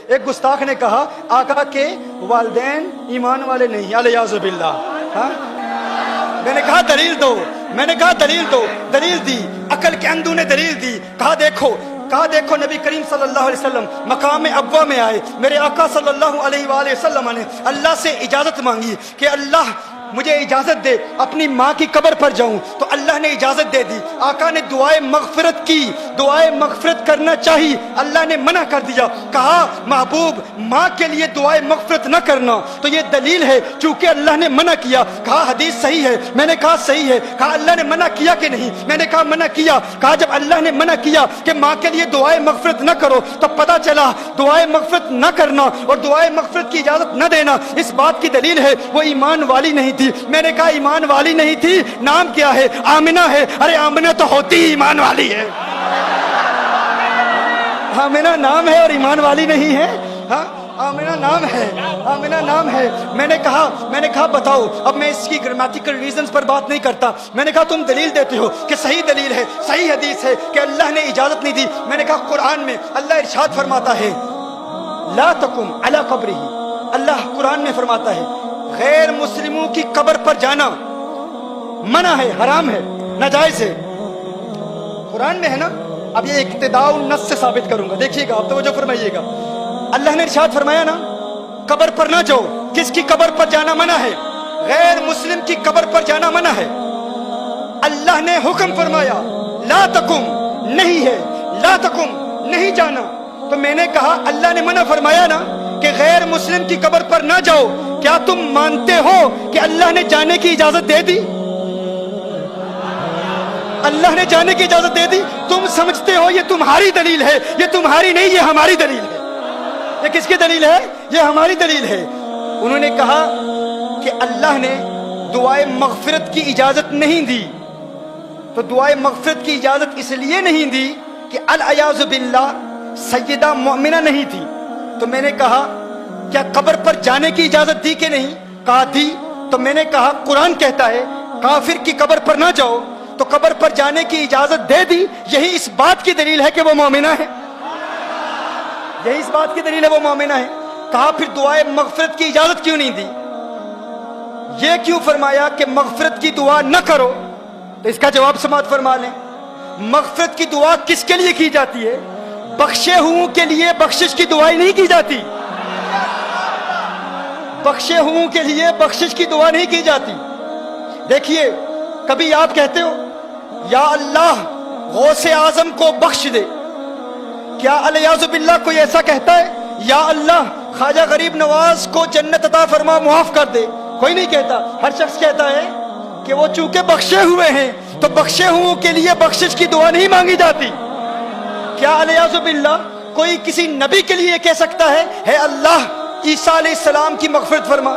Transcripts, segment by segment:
ایک گستاخ نے کہا آقا کے والدین ایمان والے نہیں، الیاذ باللہ. ہاں میں نے کہا دلیل دو، میں نے کہا دلیل دو، دلیل دی، عقل کے اندھوں نے دلیل دی. کہا دیکھو نبی کریم صلی اللہ علیہ وسلم مقام ابوا میں آئے، میرے آقا صلی اللہ علیہ وآلہ وسلم نے اللہ سے اجازت مانگی کہ اللہ مجھے اجازت دے اپنی ماں کی قبر پر جاؤں، تو اللہ نے اجازت دے دی. آقا نے دعائے مغفرت کی، دعائے مغفرت کرنا چاہی، اللہ نے منع کر دیا. کہا محبوب ماں کے لیے دعائے مغفرت نہ کرنا، تو یہ دلیل ہے چونکہ اللہ نے منع کیا. کہا حدیث صحیح ہے، میں نے کہا صحیح ہے. کہا اللہ نے منع کیا کہ نہیں، میں نے کہا منع کیا. کہا جب اللہ نے منع کیا کہ ماں کے لیے دعائے مغفرت نہ کرو، تو پتہ چلا دعائے مغفرت نہ کرنا اور دعائے مغفرت کی اجازت نہ دینا اس بات کی دلیل ہے وہ ایمان والی نہیں تھی. میں نے کہا ایمان والی نہیں تھی، نام کیا ہے؟ آمنہ ہے. ارے آمنہ تو ہوتی ہی ایمان والی ہے. آمنہ نام ہے اور ایمان والی نہیں ہے. ہاں آمنہ نام ہے، آمنہ نام ہے. میں نے کہا بتاؤ. اب میں اس کی گرامیٹیکل ریزنز پر بات نہیں کرتا. میں نے کہا تم دلیل دیتے ہو کہ صحیح دلیل ہے، صحیح حدیث ہے کہ اللہ نے اجازت نہیں دی. میں نے کہا قرآن میں اللہ ارشاد فرماتا ہے لا تقم علی قبرہ. اللہ قرآن میں فرماتا ہے غیر مسلموں کی قبر پر جانا منع ہے، حرام ہے، ناجائز ہے. قرآن میں ہے نا. اب یہ اقتداء النص سے ثابت کروں گا، دیکھیے گا، آپ توجہ فرمائیے گا. اللہ نے ارشاد فرمایا نا قبر پر نہ جاؤ. کس کی قبر پر جانا منع ہے؟ غیر مسلم کی قبر پر جانا منع ہے. اللہ نے حکم فرمایا لا تقم، نہیں ہے، لا تقم نہیں جانا. تو میں نے کہا اللہ نے منع فرمایا نا کہ غیر مسلم کی قبر پر نہ جاؤ، کیا تم مانتے ہو کہ اللہ نے جانے کی اجازت دے دی؟ اللہ نے جانے کی اجازت دے دی. تم سمجھتے ہو یہ تمہاری دلیل ہے، یہ تمہاری نہیں، یہ ہماری دلیل ہے. یہ کس کی دلیل ہے؟ یہ ہماری دلیل ہے. انہوں نے کہا کہ اللہ نے دعائے مغفرت کی اجازت نہیں دی. تو دعائے مغفرت کی اجازت اس لیے نہیں دی کہ الیاذ باللہ سیدہ مومنہ نہیں تھی. تو میں نے کہا کیا قبر پر جانے کی اجازت دی کہ نہیں؟ کہا دی. تو میں نے کہا قرآن کہتا ہے کافر کی قبر پر نہ جاؤ، تو قبر پر جانے کی اجازت دے دی. یہی اس بات کی دلیل ہے کہ وہ مومنہ ہے، یہی اس بات کی دلیل ہے وہ مومنہ ہے. کہا پھر دعائے مغفرت کی اجازت کیوں نہیں دی؟ یہ کیوں فرمایا کہ مغفرت کی دعا نہ کرو؟ تو اس کا جواب سماعت فرما لیں. مغفرت کی دعا کس کے لیے کی جاتی ہے؟ بخشے ہوں کے لیے بخشش کی دعائیں نہیں کی جاتی. بخشے ہوں کے لیے بخشش کی دعا نہیں کی جاتی. دیکھیے کبھی آپ کہتے ہو یا اللہ غوث اعظم کو بخش دے، کیا الیاذ باللہ کوئی ایسا کہتا ہے یا اللہ خواجہ غریب نواز کو جنت عطا فرما معاف کر دے؟ کوئی نہیں کہتا. ہر شخص کہتا ہے کہ وہ چونکہ بخشے ہوئے ہیں تو بخشے ہوں کے لیے بخشش کی دعا نہیں مانگی جاتی. کیا الیاذ باللہ کوئی کسی نبی کے لیے کہہ سکتا ہے اے اللہ عیسیٰ علیہ السلام کی مغفرت فرما،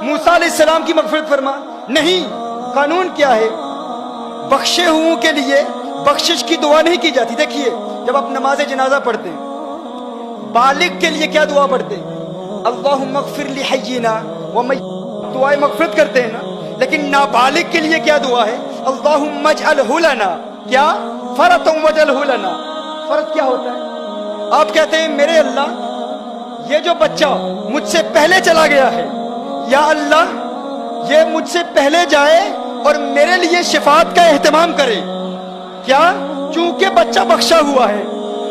موسیٰ علیہ السلام کی مغفرت فرما؟ نہیں. قانون کیا ہے؟ بخشے ہوں کے لیے بخشش کی دعا نہیں کی جاتی. دیکھیے جب آپ نماز جنازہ پڑھتے ہیں بالغ کے لیے کیا دعا پڑھتے ہیں؟ اللہم اغفر لحینا ومیتنا، دعائے مغفرت کرتے ہیں نا. لیکن نابالغ کے لیے کیا دعا ہے؟ اللہم اجعلہ لنا، کیا؟ فرطا وجعلہ لنا. فرض کیا ہوتا ہے؟ آپ کہتے ہیں میرے اللہ یہ جو بچہ مجھ سے پہلے چلا گیا ہے، یا اللہ یہ مجھ سے پہلے جائے اور میرے لیے شفاعت کا اہتمام کرے. کیا؟ چونکہ بچہ بخشا ہوا ہے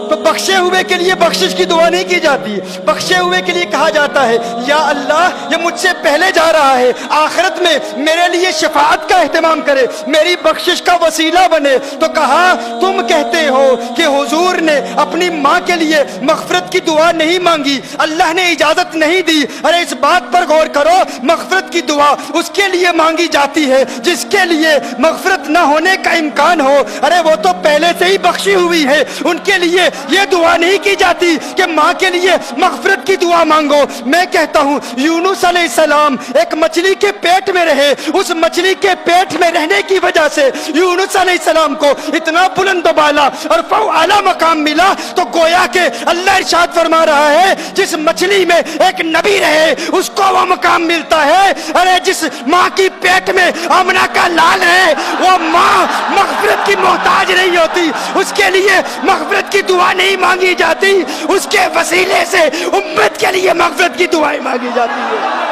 تو بخشے ہوئے کے لیے بخشش کی دعا نہیں کی جاتی. بخشے ہوئے کے لیے کہا جاتا ہے یا اللہ یہ مجھ سے پہلے جا رہا ہے، آخرت میں میرے لیے شفاعت کا اہتمام کرے، میری بخشش کا وسیلہ بنے. تو کہا تم کہتے ہو کہ حضور نے اپنی ماں کے لیے مغفرت کی دعا نہیں مانگی، اللہ نے اجازت نہیں دی. ارے اس بات پر غور کرو، مغفرت کی دعا اس کے لیے مانگی جاتی ہے جس کے لیے مغفرت نہ ہونے کا امکان ہو. ارے وہ تو پہلے سے ہی بخشی ہوئی ہے، ان کے لیے یہ دعا نہیں کی جاتی کہ ماں کے لیے مغفرت کی دعا مانگو. میں کہتا ہوں یونس علیہ السلام ایک مچھلی کے پیٹ میں رہے، اس مچھلی کے پیٹ میں رہنے کی وجہ سے یونس علیہ السلام کو اتنا بلند و بالا اور اعلیٰ مقام ملا. تو گویا کہ اللہ ارشاد فرما رہا ہے جس مچھلی میں ایک نبی رہے اس کو وہ مقام ملتا ہے. ارے جس ماں کی پیٹ میں آمنہ کا لال ہے وہ ماں مغفرت کی محتاج نہیں ہوتی، اس کے لیے مغفرت کی دعا نہیں مانگی جاتی، اس کے وسیلے سے امت کے لیے مغفرت کی دعائیں مانگی جاتی ہیں.